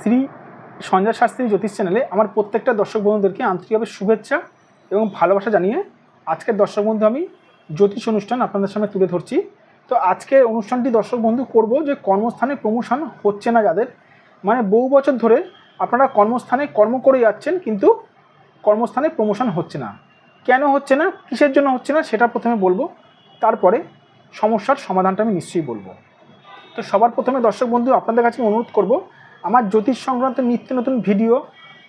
শ্রী সঞ্জয় শাস্ত্রী জ্যোতিষ চ্যানেলে আমার প্রত্যেকটা দর্শক বন্ধুদেরকে আন্তরিকভাবে শুভেচ্ছা এবং ভালোবাসা জানিয়ে আজকের দর্শক বন্ধু আমি জ্যোতিষ অনুষ্ঠান আপনাদের সামনে তুলে ধরছি। তো আজকে অনুষ্ঠানটি দর্শক বন্ধু করব যে কর্মস্থানে প্রমোশন হচ্ছে না যাদের, মানে বহু বছর ধরে আপনারা কর্মস্থানে কর্ম করে যাচ্ছেন কিন্তু কর্মস্থানে প্রমোশন হচ্ছে না। কেন হচ্ছে না, কিসের জন্য হচ্ছে না সেটা প্রথমে বলবো, তারপরে সমস্যার সমাধানটা আমি নিশ্চয়ই বলবো। তো সবার প্রথমে দর্শক বন্ধু আপনাদের কাছে অনুরোধ করব, আমার জ্যোতিষ সংক্রান্ত নিত্য নতুন ভিডিও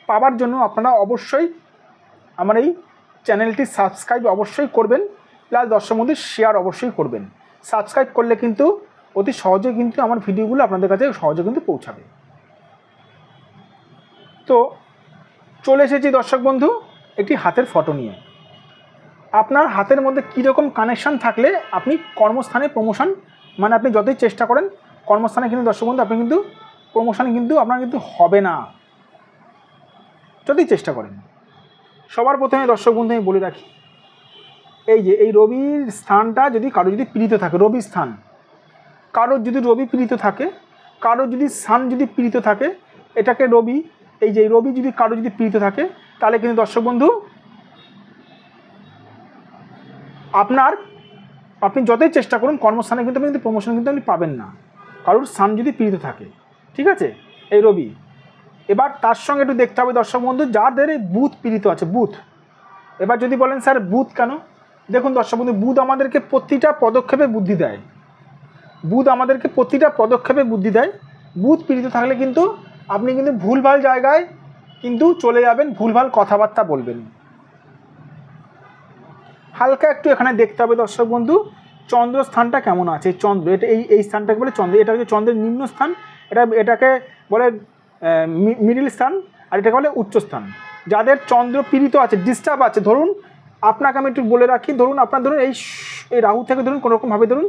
পাওয়ার জন্য আপনারা অবশ্যই আমার এই চ্যানেলটি সাবস্ক্রাইব অবশ্যই করবেন, প্লাস দর্শক বন্ধু শেয়ার অবশ্যই করবেন। সাবস্ক্রাইব করলে কিন্তু অতি সহজে কিন্তু আমার ভিডিওগুলো আপনাদের কাছে সহজে কিন্তু পৌঁছাবে। তো চলে এসেছি দর্শক বন্ধু একটি হাতের ফটো নিয়ে। আপনার হাতের মধ্যে কীরকম কানেকশান থাকলে আপনি কর্মস্থানে প্রমোশন, মানে আপনি যতই চেষ্টা করেন কর্মস্থানে কিন্তু দর্শক বন্ধু আপনি কিন্তু প্রমোশন কিন্তু আপনার কিন্তু হবে না, যতই চেষ্টা করেন। সবার প্রথমে দর্শক বন্ধু আমি বলে রাখি, এই যে এই রবির স্থানটা যদি কারো যদি পীড়িত থাকে, রবির স্থান কারোর যদি রবি পীড়িত থাকে, কারোর যদি সান যদি পীড়িত থাকে, এটাকে রবি, এই যে রবি যদি কারো যদি পীড়িত থাকে তাহলে কিন্তু দর্শক বন্ধু আপনি যতই চেষ্টা করুন কর্মস্থানে কিন্তু আপনি কিন্তু প্রমোশন কিন্তু আপনি পাবেন না, কারোর সান যদি পীড়িত থাকে। ঠিক আছে, এই রবি। এবার তার সঙ্গে একটু দেখতে হবে দর্শক বন্ধু যাদের এই বুধ পীড়িত আছে, বুধ। এবার যদি বলেন স্যার বুধ কেন, দেখুন দর্শক বন্ধু বুধ আমাদেরকে প্রতিটা পদক্ষেপে বুদ্ধি দেয়, বুধ আমাদেরকে প্রতিটা পদক্ষেপে বুদ্ধি দেয়। বুধ পীড়িত থাকলে কিন্তু আপনি কিন্তু ভুলভাল জায়গায় কিন্তু চলে যাবেন, ভুলভাল কথাবার্তা বলবেন। হালকা একটু এখানে দেখতে হবে দর্শক বন্ধু চন্দ্র স্থানটা কেমন আছে। চন্দ্র এটা এই স্থানটাকে বলে চন্দ্র, এটা হচ্ছে চন্দ্রের নিম্ন স্থান, এটাকে বলে মিডিল স্থান, আর এটাকে বলে উচ্চ স্থান। যাদের চন্দ্র পীড়িত আছে, ডিস্টার্ব আছে, ধরুন আপনাকে আমি একটু বলে রাখি, ধরুন আপনার ধরুন এই রাহু থেকে ধরুন কোনোরকমভাবে ধরুন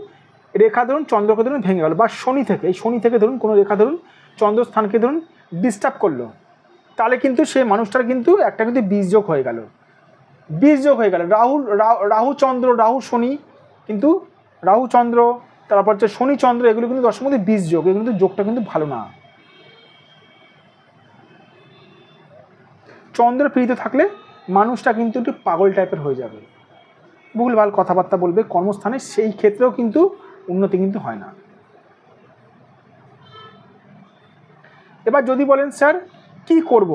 রেখা ধরুন চন্দ্রকে ধরুন ভেঙে গেল, বা শনি থেকে এই শনি থেকে ধরুন কোনো রেখা ধরুন চন্দ্রস্থানকে ধরুন ডিস্টার্ব করলো, তাহলে কিন্তু সেই মানুষটার কিন্তু একটা কিন্তু বীজযোগ হয়ে গেল, বীজযোগ হয়ে গেল। রাহু চন্দ্র, রাহু শনি, কিন্তু রাহু চন্দ্র তারপর হচ্ছে শনি চন্দ্র, এগুলো কিন্তু দর্শক মধ্যে বীজযোগ, এগুলো কিন্তু যোগটা কিন্তু ভালো না। চন্দ্র পীড়িত থাকলে মানুষটা কিন্তু একটু পাগল টাইপের হয়ে যাবে, ভুলভাল কথাবার্তা বলবে কর্মস্থানে, সেই ক্ষেত্রেও কিন্তু উন্নতি কিন্তু হয় না। এবার যদি বলেন স্যার কি করব,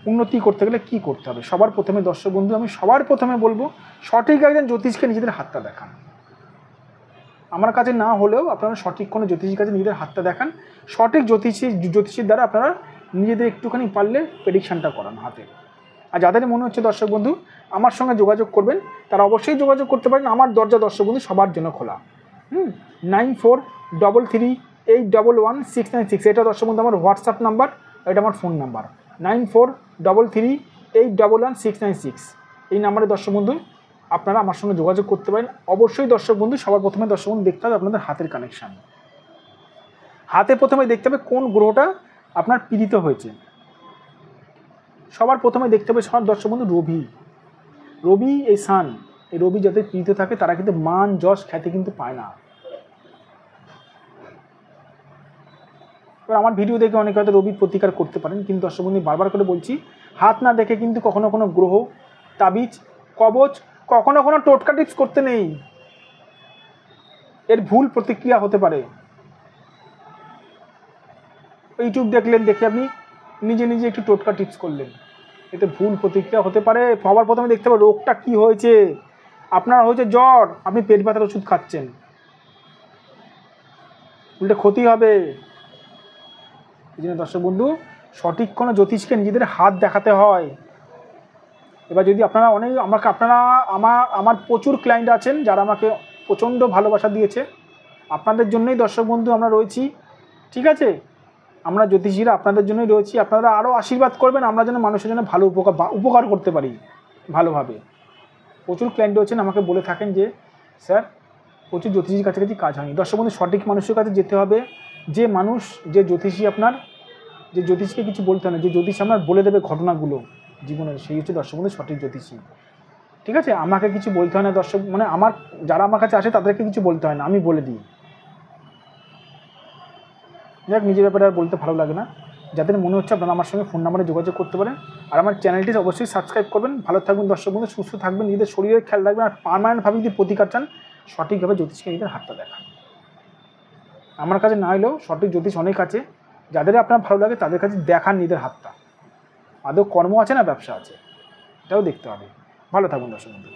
উন্নতি করতে গেলে কি করতে হবে, সবার প্রথমে দর্শক বন্ধু আমি সবার প্রথমে বলবো সঠিক একজন জ্যোতিষকে নিজেদের হাতটা দেখান। আমার কাছে না হলেও আপনারা সঠিক কোনো জ্যোতিষীর কাছে নিজেদের হাতটা দেখান, সঠিক জ্যোতিষীর দ্বারা আপনারা নিজেদের একটুখানি পারলে প্রেডিকশানটা করান হাতে। আর যাদের মনে হচ্ছে দর্শক বন্ধু আমার সঙ্গে যোগাযোগ করবেন তারা অবশ্যই যোগাযোগ করতে পারেন, আমার দরজা দর্শক বন্ধু সবার জন্য খোলা। 9433811696, এটা দর্শক বন্ধু আমার হোয়াটসঅ্যাপ নাম্বার, এটা আমার ফোন নাম্বার 9433811696, এই নাম্বারে দর্শক বন্ধু আপনারা আমার সঙ্গে যোগাযোগ করতে পারেন। অবশ্যই দর্শক বন্ধু সবার প্রথমে দর্শক বন্ধু দেখতে হবে আপনাদের হাতের কানেকশান, হাতে প্রথমে দেখতে হবে কোন গ্রহটা আপনার পীড়িত হয়েছে। সবার প্রথমে দেখতে হবে সবার দর্শক বন্ধু রবি এই সান, এই রবি যাদের পীড়িত থাকে তারা কিন্তু মান যশ খ্যাতি কিন্তু পায় না। এবার আমার ভিডিও দেখে অনেকে হয়তো রবি প্রতিকার করতে পারেন, কিন্তু দর্শক বন্ধু বারবার করে বলছি হাত না দেখে কিন্তু কখনো কোনো গ্রহ তাবিজ কবচ কখনো কোনো টোটকা টিপস করতে নেই, এর ভুল প্রতিক্রিয়া হতে পারে। ইউটিউব দেখলেন, দেখে আপনি নিজে নিজে একটু টোটকা টিপস করলেন, এতে ভুল প্রতিক্রিয়া হতে পারে। সবার প্রথমে দেখতে হবে রোগটা কি হয়েছে। আপনার হয়েছে জ্বর, আপনি পেট ব্যথার ওষুধ খাচ্ছেন, উল্টে ক্ষতি হবে। এই জন্য দর্শক বন্ধু সঠিক কোনো জ্যোতিষকে নিজেদের হাত দেখাতে হয়। এবার যদি আপনারা আমার প্রচুর ক্লায়েন্ট আছেন যারা আমাকে প্রচণ্ড ভালোবাসা দিয়েছে, আপনাদের জন্যই দর্শক বন্ধু আমরা রয়েছি। ঠিক আছে, আমরা জ্যোতিষীরা আপনাদের জন্যই রয়েছি, আপনারা আরও আশীর্বাদ করবেন আমরা যেন মানুষের জন্য ভালো উপকার করতে পারি ভালোভাবে। প্রচুর ক্লায়েন্ট রয়েছেন আমাকে বলে থাকেন যে স্যার প্রচুর জ্যোতিষীর কাছাকাছি কাজ হয়নি। দর্শক বন্ধু সঠিক মানুষের কাছে যেতে হবে, যে মানুষ যে জ্যোতিষী আপনার, যে জ্যোতিষকে কিছু বলতে হয় না, যে জ্যোতিষ আপনার বলে দেবে ঘটনাগুলো জীবনের, সেই হচ্ছে দর্শক বন্ধু সঠিক জ্যোতিষী। ঠিক আছে, আমাকে কিছু বলতে হয় না দর্শক, মানে যারা আমার কাছে আসে তাদেরকে কিছু বলতে হয় না, আমি বলে দিই। যাক নিজের ব্যাপারে আর বলতে ভালো লাগে না। যাদের মনে হচ্ছে আপনারা আমার সঙ্গে ফোন নাম্বারে যোগাযোগ করতে পারেন। আর আমার চ্যানেলটি অবশ্যই সাবস্ক্রাইব করবেন। ভালো থাকবেন দর্শক বন্ধু, সুস্থ থাকবেন, নিজেদের শরীরের খেয়াল রাখবেন। আর পার্মানেন্টভাবে যদি প্রতিকার চান, সঠিকভাবে জ্যোতিষকে নিজেদের হাতটা দেখান। আমার কাছে না এলেও সঠিক জ্যোতিষ অনেক আছে, যাদের আপনার ভালো লাগে তাদের কাছে দেখান নিজেদের হাতটা। আদৌ কর্ম আছে না ব্যবসা আছে, এটাও দেখতে হবে। ভালো থাকুন দর্শক বন্ধু।